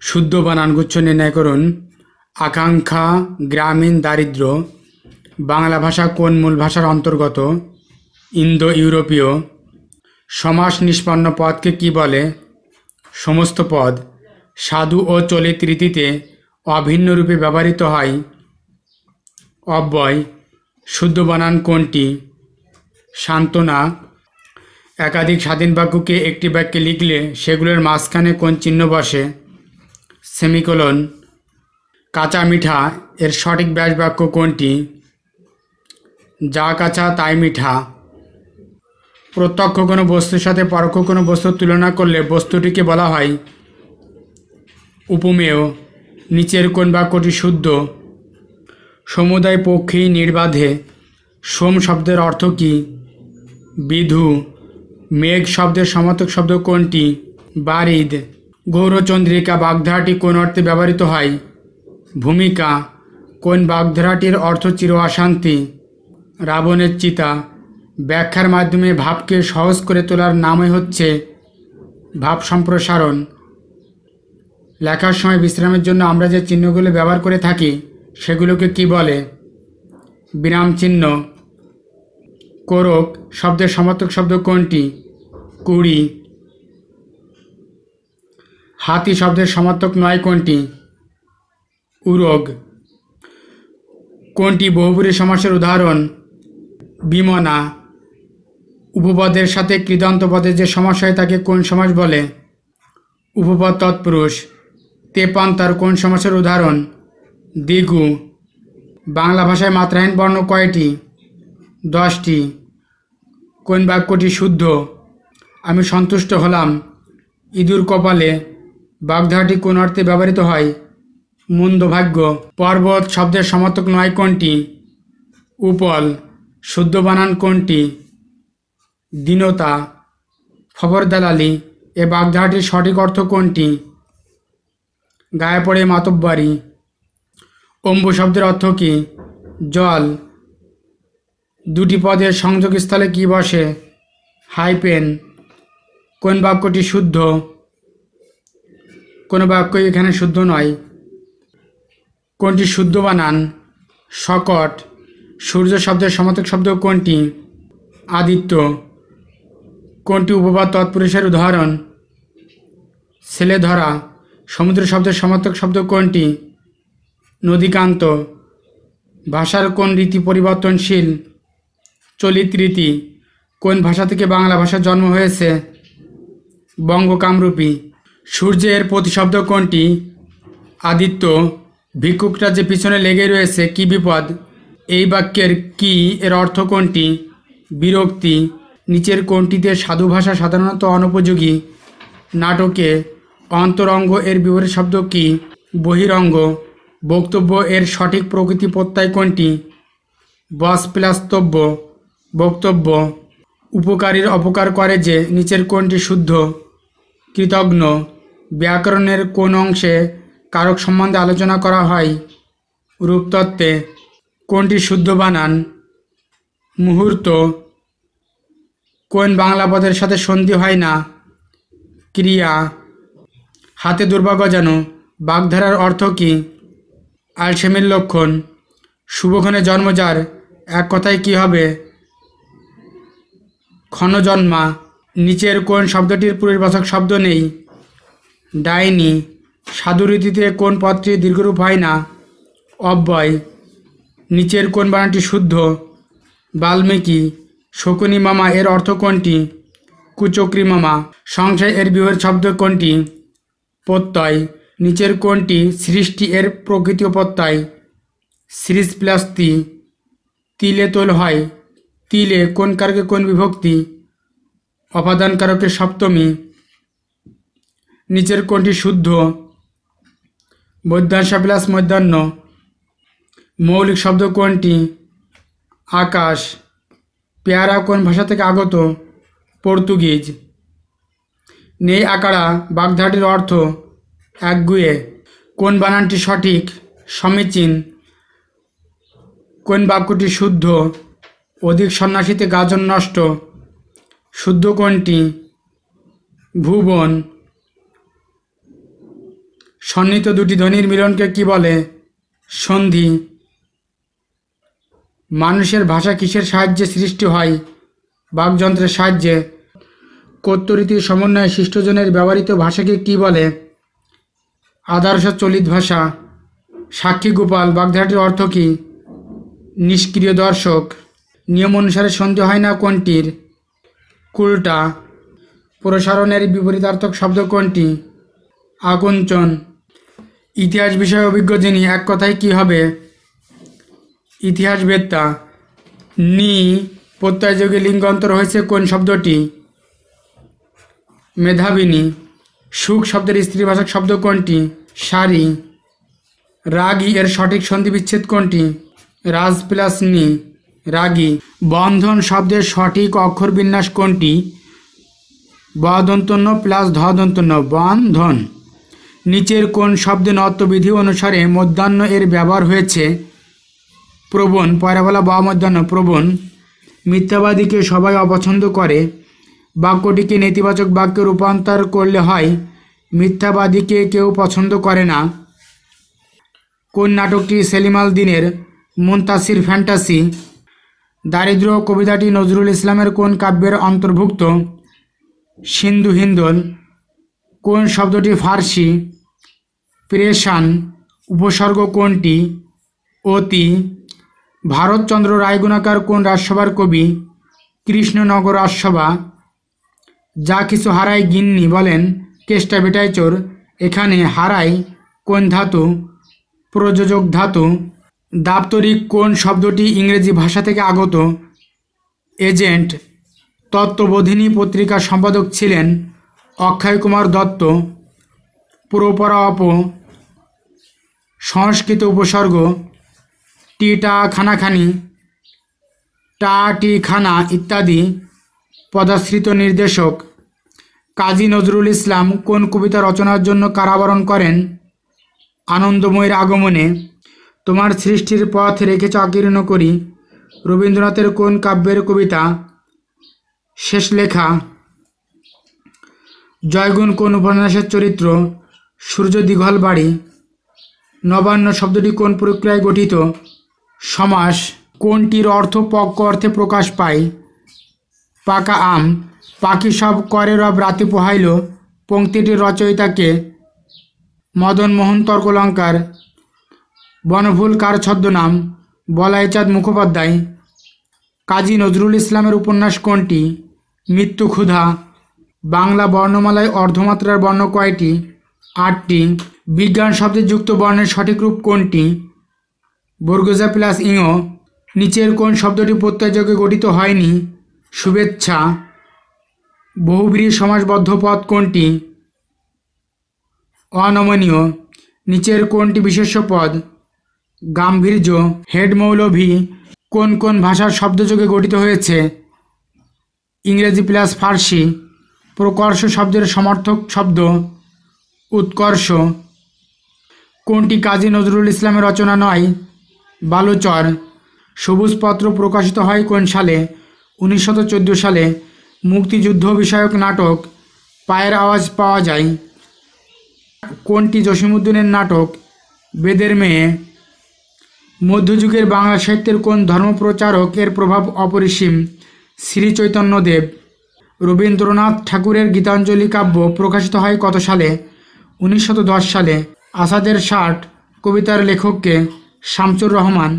শুদ্ধ বানানগুচ্ছ নির্ণয় করুন। আকাঙ্ক্ষা, গ্রামীণ দারিদ্র্য। বাংলা ভাষা কোন মূল ভাষার অন্তর্গত? ইন্দো ইউরোপীয়। সমাস নিষ্পন্ন পদকে কি বলে? সমস্ত পদ। সাধু ও চলিত রীতিতে অভিন্ন রূপে ব্যবহৃত হয়। অব্যয়। শুদ্ধ বানান কোনটি? সান্ত্বনা। একাধিক স্বাধীন বাক্যকে একটি বাক্যে লিখলে সেগুলোর মাঝখানে কোন চিহ্ন বসে? সেমিকোলন। কাঁচা মিঠা এর সঠিক ব্যাস বাক্য কোনটি? যা কাঁচা তাই মিঠা। প্রত্যক্ষ কোনো বস্তুর সাথে পরোক্ষ কোনো বস্তুর তুলনা করলে বস্তুটিকে বলা হয় উপমেয়। নিচের কোন বাক্যটি শুদ্ধ? সমুদয় পক্ষী নির্বাধে। সোম শব্দের অর্থ কী? বিধু। মেঘ শব্দের সমার্থক শব্দ কোনটি? বারিদ। গৌরচন্দ্রিকা বাগধারাটি কোন অর্থে ব্যবহৃত হয়? ভূমিকা। কোন বাগধারাটির অর্থ চির অশান্তি? রাবণের চিতা। ব্যাখ্যার মাধ্যমে ভাবকে সহজ করে তোলার নামই হচ্ছে ভাব সম্প্রসারণ। লেখার সময় বিশ্রামের জন্য আমরা যে চিহ্নগুলো ব্যবহার করে থাকি সেগুলোকে কি বলে? বিরাম চিহ্ন। কোরক শব্দের সমার্থক শব্দ কোনটি? কুড়ি। হাতি শব্দের সমার্থক নয় কোনটি? উরগ। কোনটি বহুব্রী সমাসের উদাহরণ? বিমনা। উপপদের সাথে কৃদন্ত পদের যে সমাস হয় তাকে কোন সমাস বলে? উপপদ তৎপুরুষ। তেপান্তর কোন সমাসের উদাহরণ? দ্বিগু। বাংলা ভাষায় মাত্রাহীন বর্ণ কয়টি? 10টি। কোন বাক্যটি শুদ্ধ? আমি সন্তুষ্ট হলাম। ইঁদুর কপালে বাগধারাটি কোন অর্থে ব্যবহৃত হয়? মন্দ ভাগ্য। পর্বত শব্দের সমার্থক নয় কোনটি? উপল। শুদ্ধ বানান কোনটি? দীনতা। খবর দালালি এ বাগধারাটির সঠিক অর্থ কোনটি? গায়ে পড়ে মাতব্বারি। অম্বু শব্দের অর্থ কী? জল। দুটি পদের সংযোগস্থলে কি বসে? হাইপেন। কোন বাক্যটি শুদ্ধ? কোনো বাক্যই এখানে শুদ্ধ নয়। কোনটি শুদ্ধ বানান? শকট। সূর্য শব্দের সমার্থক শব্দ কোনটি? আদিত্য। কোনটি উপপদ তৎপুরুষের উদাহরণ? ছেলে ধরা। সমুদ্র শব্দের সমার্থক শব্দ কোনটি? নদীকান্ত। ভাষার কোন রীতি পরিবর্তনশীল? চলিত রীতি। কোন ভাষা থেকে বাংলা ভাষার জন্ম হয়েছে? বঙ্গকামরূপী। সূর্যের প্রতিশব্দ কোনটি? আদিত্য। ভিক্ষুকটা যে পিছনে লেগে রয়েছে কি বিপদ? এই বাক্যের কি এর অর্থ কোনটি? বিরক্তি। নিচের কোনটিতে সাধু ভাষা সাধারণত অনুপযোগী? নাটকে। অন্তরঙ্গ এর বিপরীত শব্দ কি? বহিরঙ্গ। বক্তব্য এর সঠিক প্রকৃতি প্রত্যয় কোনটি? বসপ্লাস্তব্য। বক্তব্য। উপকারীর অপকার করে যে নিচের কোনটি শুদ্ধ? কৃতজ্ঞ। ব্যাকরণের কোন অংশে কারক সম্বন্ধে আলোচনা করা হয়? রূপতত্ত্বে। কোনটি শুদ্ধ বানান? মুহূর্ত। কোন বাংলা পদের সাথে সন্ধি হয় না? ক্রিয়া। হাতে দুর্ভাগ্য যেন বাগধারার অর্থ কী? আলসেমির লক্ষণ। শুভক্ষণে জন্ম যার এক কথায় কি হবে? ক্ষণজন্মা। নিচের কোন শব্দটির পূর্ববাচক শব্দ নেই? ডাইনি। সাধুরীতিতে কোন পদটি দীর্ঘরূপ হয় না? অব্যয়। নিচের কোন বানানটি শুদ্ধ? বাল্মীকি। শকুনি মামা এর অর্থ কোনটি? কুচক্রী মামা। সংশয় এর বিপরীত শব্দ কোনটি? প্রত্যয়। নিচের কোনটি সৃষ্টি এর প্রকৃতি প্রত্যয়? সৃজ প্লাস তি। তিলে তোল হয়। তিলে কোন কারকে কোন বিভক্তি? অপাদান কারকের সপ্তমী। নিচের কোনটি শুদ্ধ? মধ্যাংশ প্লাস মধ্যাহ্ন। মৌলিক শব্দ কোনটি? আকাশ। পেয়ারা কোন ভাষা থেকে আগত? পর্তুগিজ। নেই আকাড়া বাগধারাটির অর্থ একগুয়ে। কোন বানানটি সঠিক? সমীচীন। কোন বাক্যটি শুদ্ধ? অধিক সন্ন্যাসীতে গাজন নষ্ট। শুদ্ধ কোনটি? ভুবন। সন্নিহিত দুটি ধ্বনির মিলনকে কি বলে? সন্ধি। মানুষের ভাষা কিসের সাহায্যে সৃষ্টি হয়? বাকযন্ত্রের সাহায্যে। কথ্যরীতির সমন্বয়ে শিষ্টজনের ব্যবহৃত ভাষাকে কি বলে? আদর্শ চলিত ভাষা। সাক্ষী গোপাল বাগধারাটির অর্থ কী? নিষ্ক্রিয় দর্শক। নিয়ম অনুসারে সন্ধি হয় না কোনটির? কুলটা। প্রসারণের বিপরীতার্থক শব্দ কোনটি? আকুঞ্চন। ইতিহাস বিষয়ে অভিজ্ঞ যিনি, এক কথায় কি হবে? ইতিহাসবেত্তা। নি প্রত্যয়যোগে লিঙ্গান্তর হয়েছে কোন শব্দটি? মেধাবিনী। সুখ শব্দের স্ত্রীবাচক শব্দ কোনটি? সারি। রাগী এর সঠিক সন্ধি বিচ্ছেদ কোনটি? রাজ প্লাস নি, রাগী। বন্ধন শব্দের সঠিক অক্ষর বিন্যাস কোনটি? বদন্তন্য প্লাস ধদন্তন্য, বন্ধন। নিচের কোন শব্দে নত্যবিধি অনুসারে মধ্যাহ্ন এর ব্যবহার হয়েছে? প্রবণ। পয়রা বলা বা মধ্যাহ্ন, প্রবণ। মিথ্যাবাদীকে সবাই অপছন্দ করে। বাক্যটিকে নেতিবাচক বাক্যে রূপান্তর করলে হয়, মিথ্যাবাদীকে কেউ পছন্দ করে না। কোন নাটকটি সেলিম আল দীনের মুনতাসির ফ্যান্টাসি? দারিদ্র কবিতাটি নজরুল ইসলামের কোন কাব্যের অন্তর্ভুক্ত? সিন্ধু হিন্দোল। কোন শব্দটি ফার্সি? প্রেষান। উপসর্গ কোনটি? অতি। ভারতচন্দ্র রায়গুণাকার কোন রাজসভার কবি? কৃষ্ণনগর রাজসভা। যা কিছু হারায় গিন্নি বলেন কেষ্টা বেটায় চোর, এখানে হারায় কোন ধাতু? প্রযোজক ধাতু। দাপ্তরিক কোন শব্দটি ইংরেজি ভাষা থেকে আগত? এজেন্ট। তত্ত্ববোধিনী পত্রিকার সম্পাদক ছিলেন অক্ষয় কুমার দত্ত। পুরোপরা অপ। সংস্কৃত উপসর্গ। টিটা খানাখানি, টা টি খানা ইত্যাদি পদাশ্রিত নির্দেশক। কাজী নজরুল ইসলাম কোন কবিতা রচনার জন্য কারাবরণ করেন? আনন্দময়ীর আগমনে। তোমার সৃষ্টির পথ রেখেছ আকীর্ণ করি রবীন্দ্রনাথের কোন কাব্যের কবিতা? শেষ লেখা। জয়গুণ কোন উপন্যাসের চরিত্র? সূর্য দীঘল বাড়ি। নবান্ন শব্দটি কোন প্রক্রিয়ায় গঠিত? সমাস। কোনটির অর্থ পক্ক অর্থে প্রকাশ পায়? পাকা আম। পাখি সব করে রব রাতে পোহাইল পংক্তিটির রচয়িতাকে? মদনমোহন তর্কলঙ্কার। বনফুল কার ছদ্মনাম? বলাইচাঁদ মুখোপাধ্যায়। কাজী নজরুল ইসলামের উপন্যাস কোনটি? মৃত্যু ক্ষুধা। বাংলা বর্ণমালায় অর্ধমাত্রার বর্ণ কয়টি? 8টি। বিজ্ঞান শব্দে যুক্ত বর্ণের সঠিক রূপ কোনটি? বর্গজা প্লাস ইঙ। নিচের কোন শব্দটি প্রত্যয়যোগে গঠিত হয়নি? শুভেচ্ছা। বহুব্রীহি সমাসবদ্ধ পদ কোনটি? অনমনীয়। নিচের কোনটি বিশেষ্য পদ? গাম্ভীর্য। হেড মৌলভী কোন কোন ভাষার শব্দযোগে গঠিত হয়েছে? ইংরেজি প্লাস ফার্সি। প্রকর্ষ শব্দের সমর্থক শব্দ? উৎকর্ষ। কোনটি কাজী নজরুল ইসলামের রচনা নয়? বালুচর। সবুজ পত্র প্রকাশিত হয় কোন সালে? 1914 সালে। মুক্তিযুদ্ধ বিষয়ক নাটক পায়ের আওয়াজ পাওয়া যায় কোনটি জসীমউদ্দীনের নাটক? বেদের মেয়ে। মধ্যযুগের বাংলা সাহিত্যের কোন ধর্মপ্রচারক এর প্রভাব অপরিসীম? শ্রী চৈতন্যদেব। রবীন্দ্রনাথ ঠাকুরের গীতাঞ্জলি কাব্য প্রকাশিত হয় কত সালে? 1910 সালে। আসাদের ষাট কবিতার লেখককে? শামসুর রহমান।